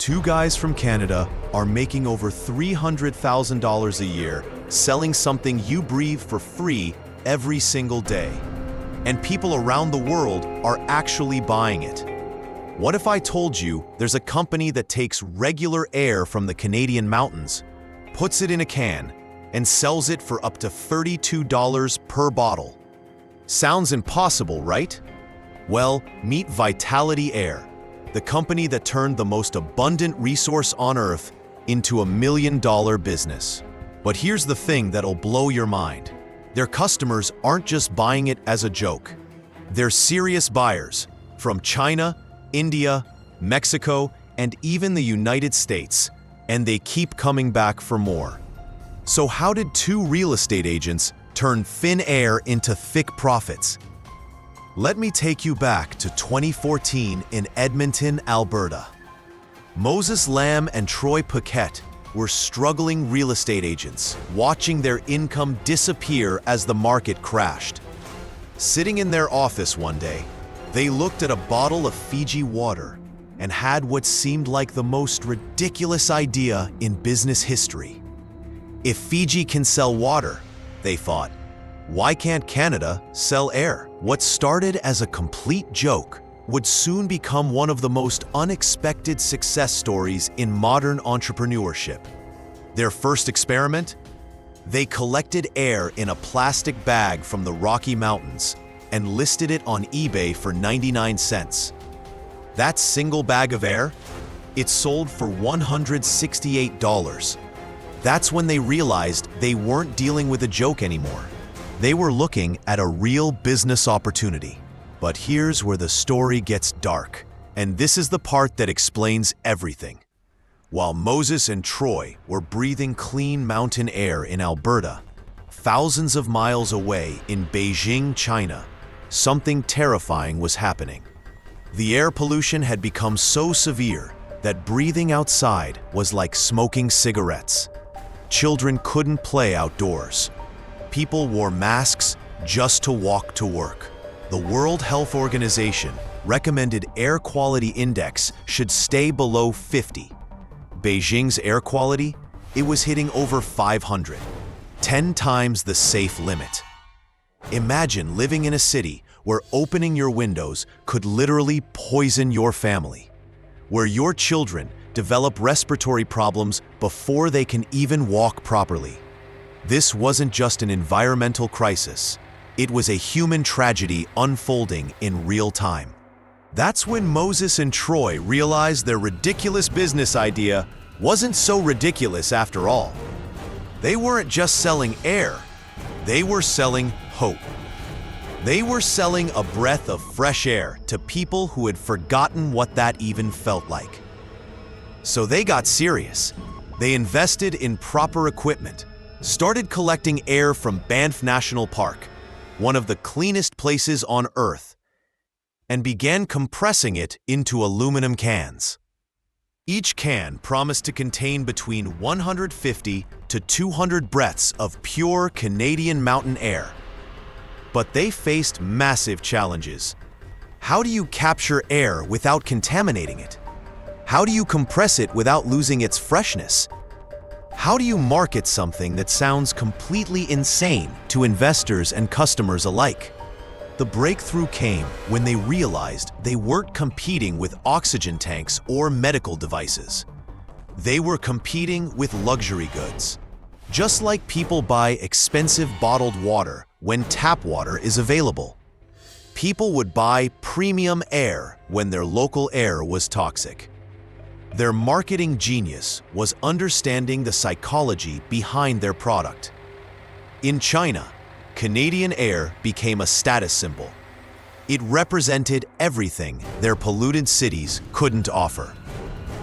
Two guys from Canada are making over $300,000 a year selling something you breathe for free every single day. And people around the world are actually buying it. What if I told you there's a company that takes regular air from the Canadian mountains, puts it in a can, and sells it for up to $32 per bottle? Sounds impossible, right? Well, meet Vitality Air, the company that turned the most abundant resource on Earth into $1 million business. But here's the thing that'll blow your mind. Their customers aren't just buying it as a joke. They're serious buyers from China, India, Mexico, and even the United States, and they keep coming back for more. So how did two real estate agents turn thin air into thick profits? Let me take you back to 2014 in Edmonton, Alberta. Moses Lamb and Troy Paquette were struggling real estate agents, watching their income disappear as the market crashed. Sitting in their office one day, they looked at a bottle of Fiji water and had what seemed like the most ridiculous idea in business history. If Fiji can sell water, they thought, why can't Canada sell air? What started as a complete joke would soon become one of the most unexpected success stories in modern entrepreneurship. Their first experiment? They collected air in a plastic bag from the Rocky Mountains and listed it on eBay for 99 cents. That single bag of air? It sold for $168. That's when they realized they weren't dealing with a joke anymore. They were looking at a real business opportunity. But here's where the story gets dark, and this is the part that explains everything. While Moses and Troy were breathing clean mountain air in Alberta, thousands of miles away in Beijing, China, something terrifying was happening. The air pollution had become so severe that breathing outside was like smoking cigarettes. Children couldn't play outdoors. People wore masks just to walk to work. The World Health Organization recommended air quality index should stay below 50. Beijing's air quality, it was hitting over 500, 10 times the safe limit. Imagine living in a city where opening your windows could literally poison your family, where your children develop respiratory problems before they can even walk properly. This wasn't just an environmental crisis. It was a human tragedy unfolding in real time. That's when Moses and Troy realized their ridiculous business idea wasn't so ridiculous after all. They weren't just selling air, they were selling hope. They were selling a breath of fresh air to people who had forgotten what that even felt like. So they got serious. They invested in proper equipment, started collecting air from Banff National Park, one of the cleanest places on Earth, and began compressing it into aluminum cans. Each can promised to contain between 150 to 200 breaths of pure Canadian mountain air. But they faced massive challenges. How do you capture air without contaminating it? How do you compress it without losing its freshness? How do you market something that sounds completely insane to investors and customers alike? The breakthrough came when they realized they weren't competing with oxygen tanks or medical devices. They were competing with luxury goods. Just like people buy expensive bottled water when tap water is available, people would buy premium air when their local air was toxic. Their marketing genius was understanding the psychology behind their product. In China, Canadian air became a status symbol. It represented everything their polluted cities couldn't offer: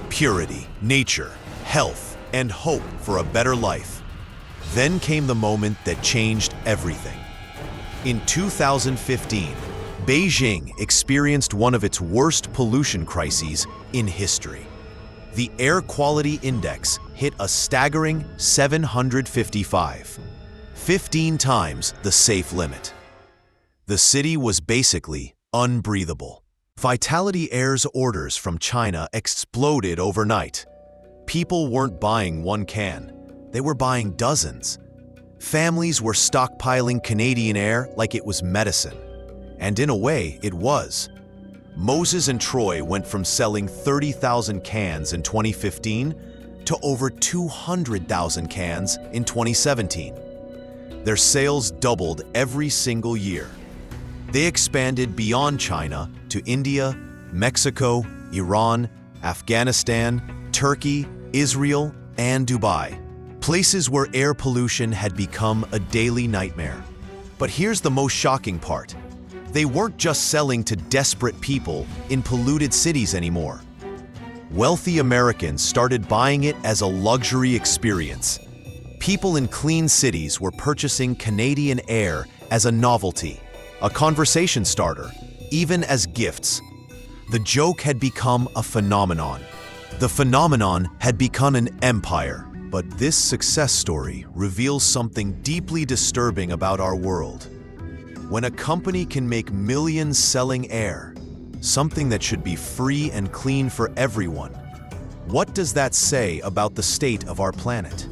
purity, nature, health, and hope for a better life. Then came the moment that changed everything. In 2015, Beijing experienced one of its worst pollution crises in history. The air quality index hit a staggering 755, 15 times the safe limit. The city was basically unbreathable. Vitality Air's orders from China exploded overnight. People weren't buying one can, they were buying dozens. Families were stockpiling Canadian Air like it was medicine. And in a way, it was. Moses and Troy went from selling 30,000 cans in 2015 to over 200,000 cans in 2017. Their sales doubled every single year. They expanded beyond China to India, Mexico, Iran, Afghanistan, Turkey, Israel, and Dubai, places where air pollution had become a daily nightmare. But here's the most shocking part. They weren't just selling to desperate people in polluted cities anymore. Wealthy Americans started buying it as a luxury experience. People in clean cities were purchasing Canadian Air as a novelty, a conversation starter, even as gifts. The joke had become a phenomenon. The phenomenon had become an empire. But this success story reveals something deeply disturbing about our world. When a company can make millions selling air, something that should be free and clean for everyone, what does that say about the state of our planet?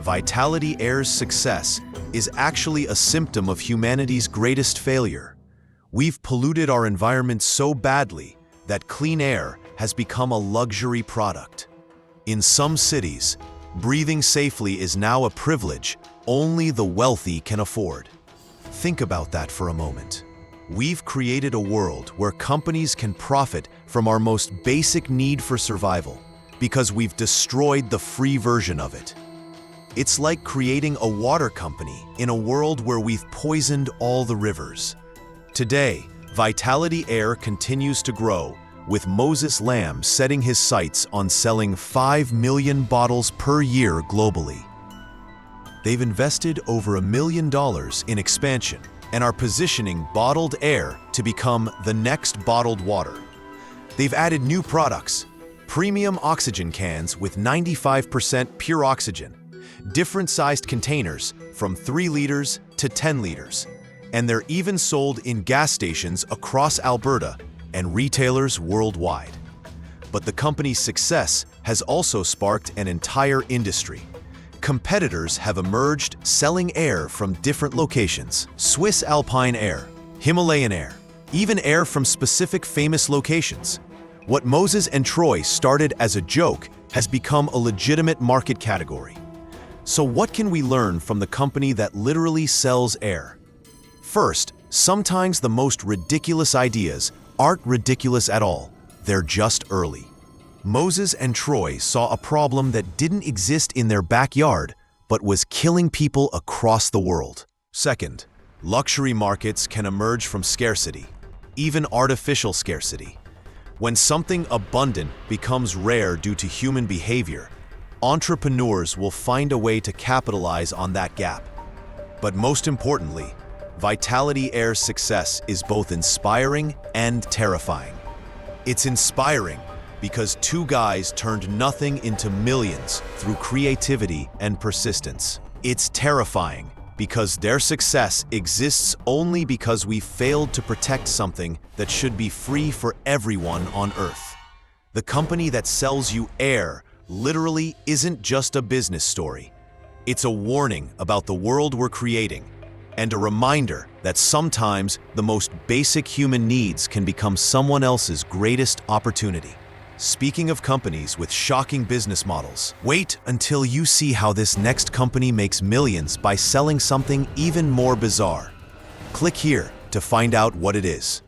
Vitality Air's success is actually a symptom of humanity's greatest failure. We've polluted our environment so badly that clean air has become a luxury product. In some cities, breathing safely is now a privilege only the wealthy can afford. Think about that for a moment. We've created a world where companies can profit from our most basic need for survival because we've destroyed the free version of it. It's like creating a water company in a world where we've poisoned all the rivers. Today, Vitality Air continues to grow, with Moses Lamb setting his sights on selling 5 million bottles per year globally. They've invested over $1 million in expansion and are positioning bottled air to become the next bottled water. They've added new products, premium oxygen cans with 95% pure oxygen, different sized containers from 3 liters to 10 liters, and they're even sold in gas stations across Alberta and retailers worldwide. But the company's success has also sparked an entire industry. Competitors have emerged selling air from different locations: Swiss Alpine Air, Himalayan Air, even air from specific famous locations. What Moses and Troy started as a joke has become a legitimate market category. So what can we learn from the company that literally sells air? First, sometimes the most ridiculous ideas aren't ridiculous at all. They're just early. Moses and Troy saw a problem that didn't exist in their backyard, but was killing people across the world. Second, luxury markets can emerge from scarcity, even artificial scarcity. When something abundant becomes rare due to human behavior, entrepreneurs will find a way to capitalize on that gap. But most importantly, Vitality Air's success is both inspiring and terrifying. It's inspiring because 2 guys turned nothing into millions through creativity and persistence. It's terrifying because their success exists only because we failed to protect something that should be free for everyone on Earth. The company that sells you air literally isn't just a business story. It's a warning about the world we're creating, and a reminder that sometimes the most basic human needs can become someone else's greatest opportunity. Speaking of companies with shocking business models, wait until you see how this next company makes millions by selling something even more bizarre. Click here to find out what it is.